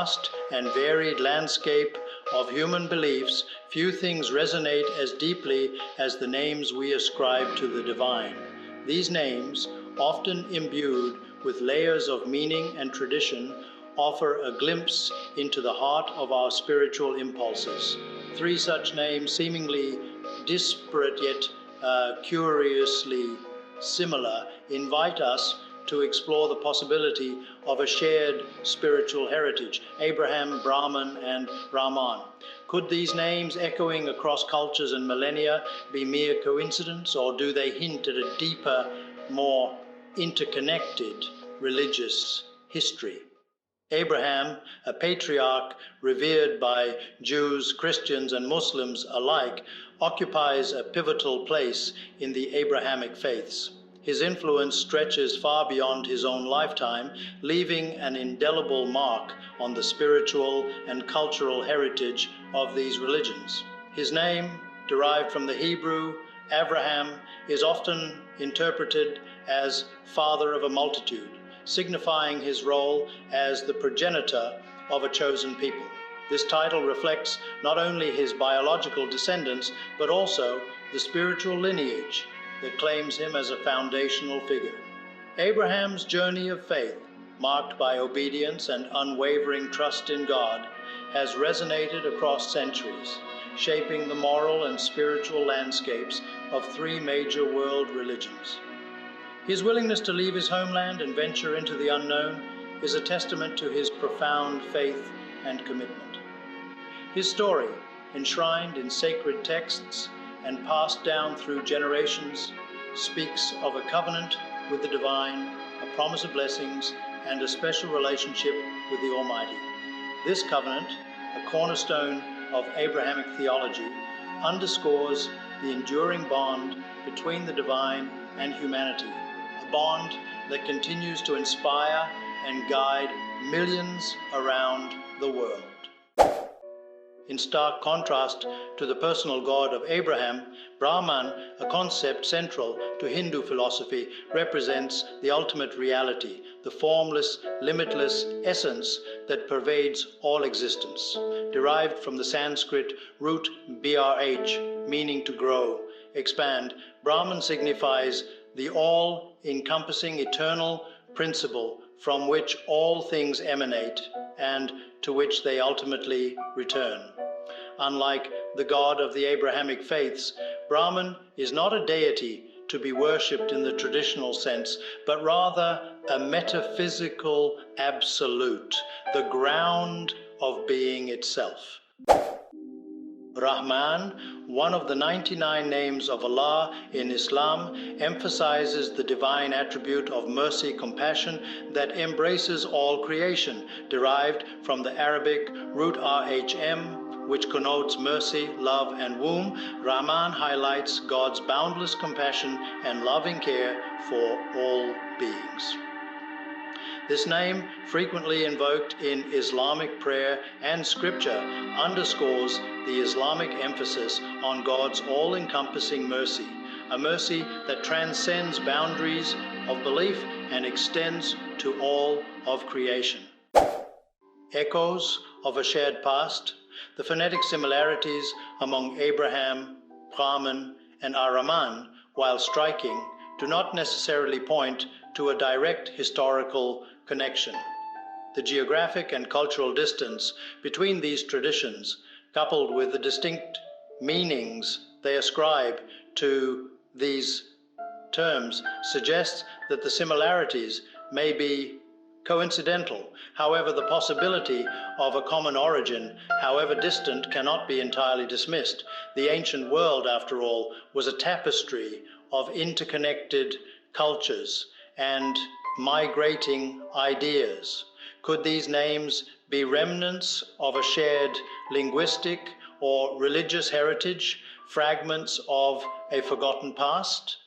vast and varied landscape of human beliefs, few things resonate as deeply as the names we ascribe to the divine. These names, often imbued with layers of meaning and tradition, offer a glimpse into the heart of our spiritual impulses. Three such names, seemingly disparate yet curiously similar, invite us to explore the possibility of a shared spiritual heritage: Abraham, Brahman, and Rahman. Could these names, echoing across cultures and millennia, be mere coincidence, or do they hint at a deeper, more interconnected religious history? Abraham, a patriarch revered by Jews, Christians, and Muslims alike, occupies a pivotal place in the Abrahamic faiths. His influence stretches far beyond his own lifetime, leaving an indelible mark on the spiritual and cultural heritage of these religions. His name, derived from the Hebrew Avraham, is often interpreted as father of a multitude, signifying his role as the progenitor of a chosen people. This title reflects not only his biological descendants, but also the spiritual lineage that claims him as a foundational figure. Abraham's journey of faith, marked by obedience and unwavering trust in God, has resonated across centuries, shaping the moral and spiritual landscapes of three major world religions. His willingness to leave his homeland and venture into the unknown is a testament to his profound faith and commitment. His story, enshrined in sacred texts and passed down through generations, speaks of a covenant with the divine, a promise of blessings, and a special relationship with the Almighty. This covenant, a cornerstone of Abrahamic theology, underscores the enduring bond between the divine and humanity, a bond that continues to inspire and guide millions around the world. In stark contrast to the personal God of Abraham, Brahman, a concept central to Hindu philosophy, represents the ultimate reality, the formless, limitless essence that pervades all existence. Derived from the Sanskrit root brh, meaning to grow, expand, Brahman signifies the all-encompassing eternal principle from which all things emanate and to which they ultimately return. Unlike the God of the Abrahamic faiths, Brahman is not a deity to be worshipped in the traditional sense, but rather a metaphysical absolute, the ground of being itself. Rahman, one of the 99 names of Allah in Islam, emphasizes the divine attribute of mercy, compassion that embraces all creation. Derived from the Arabic root rhm, which connotes mercy, love, and womb, Rahman highlights God's boundless compassion and loving care for all beings. This name, frequently invoked in Islamic prayer and scripture, underscores the Islamic emphasis on God's all-encompassing mercy, a mercy that transcends boundaries of belief and extends to all of creation. Echoes of a shared past, the phonetic similarities among Abraham, Brahman, and Rahman, while striking, do not necessarily point to a direct historical connection. The geographic and cultural distance between these traditions, coupled with the distinct meanings they ascribe to these terms, suggests that the similarities may be coincidental. However, the possibility of a common origin, however distant, cannot be entirely dismissed. The ancient world, after all, was a tapestry of interconnected cultures and migrating ideas. Could these names be remnants of a shared linguistic or religious heritage, fragments of a forgotten past?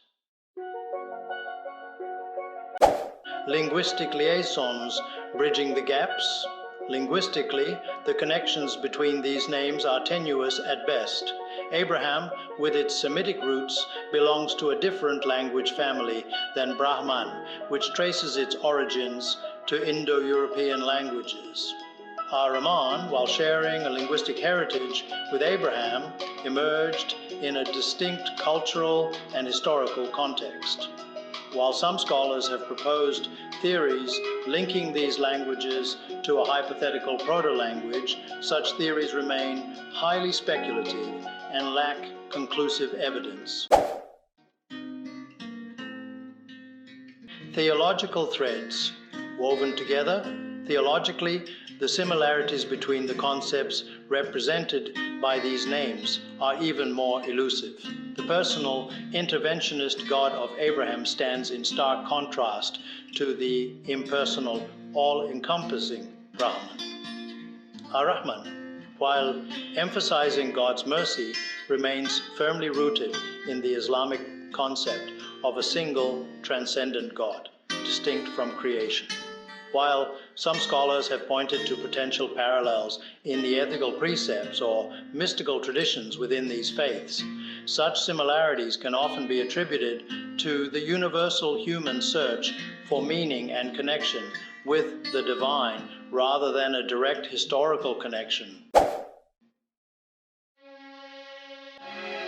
Linguistic liaisons bridging the gaps. Linguistically, the connections between these names are tenuous at best. Abraham, with its Semitic roots, belongs to a different language family than Brahman, which traces its origins to Indo-European languages. Rahaman, while sharing a linguistic heritage with Abraham, emerged in a distinct cultural and historical context. While some scholars have proposed theories linking these languages to a hypothetical proto-language, such theories remain highly speculative and lack conclusive evidence. Theological threads. Woven together, theologically, the similarities between the concepts represented by these names are even more elusive. The personal, interventionist God of Abraham stands in stark contrast to the impersonal, all-encompassing Brahman. Rahman, while emphasizing God's mercy, remains firmly rooted in the Islamic concept of a single, transcendent God, distinct from creation. While some scholars have pointed to potential parallels in the ethical precepts or mystical traditions within these faiths, such similarities can often be attributed to the universal human search for meaning and connection with the divine rather than a direct historical connection.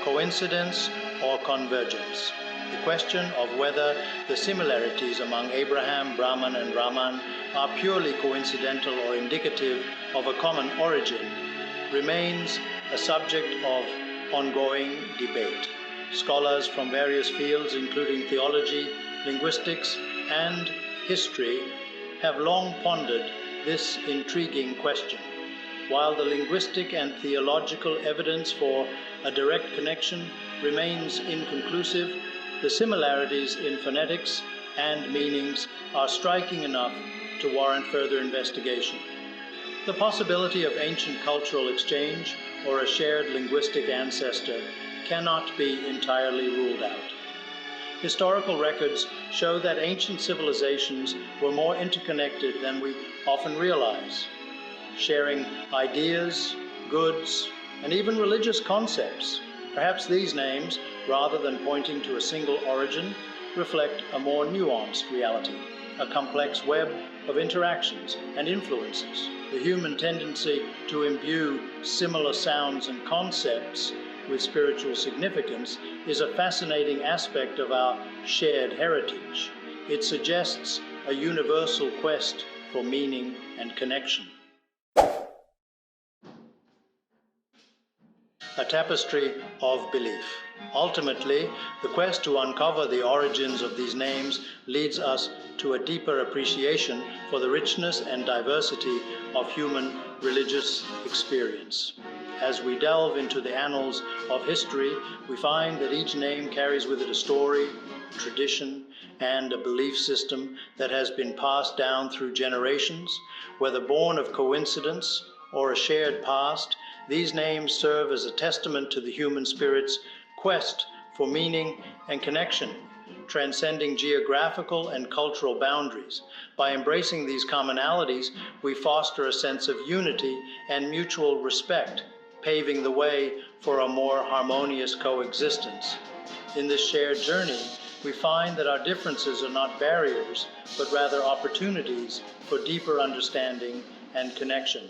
Coincidence or convergence. The question of whether the similarities among Abraham, Brahman, and Rahman are purely coincidental or indicative of a common origin remains a subject of ongoing debate. Scholars from various fields, including theology, linguistics, and history, have long pondered this intriguing question. While the linguistic and theological evidence for a direct connection remains inconclusive, the similarities in phonetics and meanings are striking enough to warrant further investigation. The possibility of ancient cultural exchange or a shared linguistic ancestor cannot be entirely ruled out. Historical records show that ancient civilizations were more interconnected than we often realize, sharing ideas, goods, and even religious concepts. Perhaps these names, rather than pointing to a single origin, reflect a more nuanced reality, a complex web of interactions and influences. The human tendency to imbue similar sounds and concepts with spiritual significance is a fascinating aspect of our shared heritage. It suggests a universal quest for meaning and connection. A tapestry of belief. Ultimately, the quest to uncover the origins of these names leads us to a deeper appreciation for the richness and diversity of human religious experience. As we delve into the annals of history, we find that each name carries with it a story, a tradition, and a belief system that has been passed down through generations. Whether born of coincidence or a shared past, these names serve as a testament to the human spirit's quest for meaning and connection, transcending geographical and cultural boundaries. By embracing these commonalities, we foster a sense of unity and mutual respect, paving the way for a more harmonious coexistence. In this shared journey, we find that our differences are not barriers, but rather opportunities for deeper understanding and connection.